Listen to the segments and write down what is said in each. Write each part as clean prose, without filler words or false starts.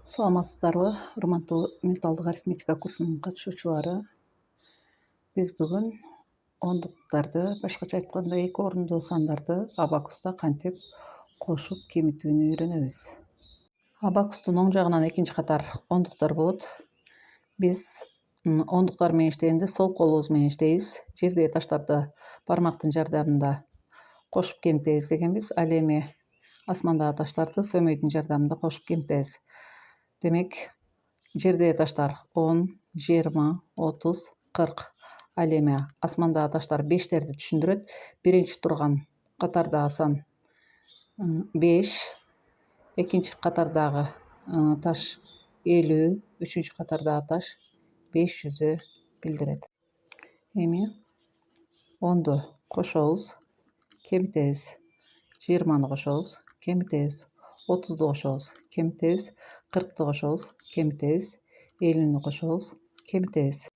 Саламатсыздарбы, урматтуу менталдык арифметика курсунун катышуучулары. Биз бүгүн ондуктарды, башкача айтканда эки орундуу сандарды абакуста кантип кошуп кемитүүнү үйрөнөбүз. Абакустун оң жагынан экинчи катар ондуктар болот. Биз ондуктар менен иштегенде сол колубуз менен иштейбиз. Жердеги таштарды бармактын жардамында кошуп кемитебиз дегенбиз. Ал эми асмандагы таштарды сөмөйдүн жардамында кошуп кемитебиз. Демек, жердеги таштар 10, 20, 30, 40. Ал эми асмандагы таштар 5-терди түшүндүрөт. Биринчи турган катардагы сан 5, экинчи катардагы таш 50, үчүнчү катардагы таш 500 билдирет. Эми 10ду кошобуз, кемитебиз. 20-ны кошобуз, кемитебиз. 30ду кошобуз, кемитебиз. 40ды кошобуз, кемитебиз. 50-ни кошобуз, кемитебиз.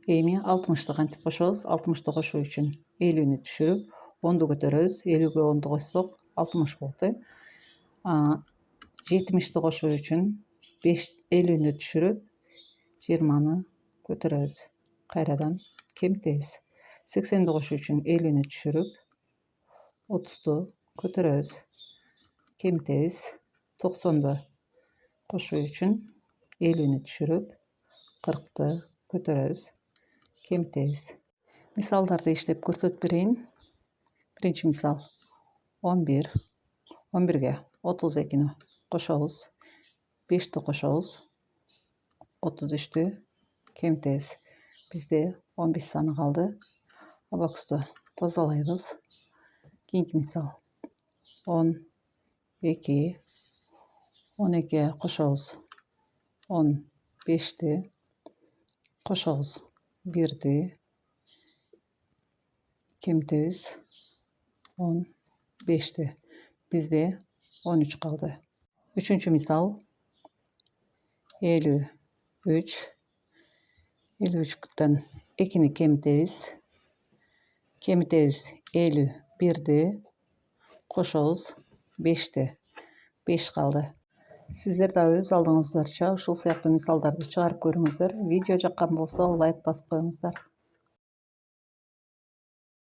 Эми 60-ты кантип кошобуз? 60-ты кошуу үчүн 50-ни түшүрүп, 10ду көтөрөбүз. 50-ге 10ду кошсок 60 болот. 70-ти кошуу үчүн 50-ни түшүрүп, 20-ны көтөрөбүз. Кайрадан кемитебиз. 80-ди кошуу үчүн 50-ни түшүрүп, 30-ду көтөрөбүз. Кемитебиз. 90-ды кошуу үчүн 50-ни түшүрүп, 40-ты көтөрөбүз. Кемитебиз. Мисалдарды иштеп көрсөтүп берейин. Биринчи мисал 11. 11ге 32-ни кошобуз, 5-ти кошобуз, 33-тү кемитебиз. Бизде 15 саны калды. Абакусту тазалайбыз. Кийинки мисал 12. 12ге кошобуз, 15-ти кошобуз, 1-ди кемитебиз. 15-ти. Бизде 13 калды. Үчүнчү мисал 53. 53-төн 2-ни кемитебиз. Кемитебиз 51-ди кошобуз, 5-ти. 5 калды. Сиздер да өз алдыңыздарча ушул сыяктуу мисалдарды чыгарып көрүңүздөр. Видео жаккан болсо лайк басып коюңуздар.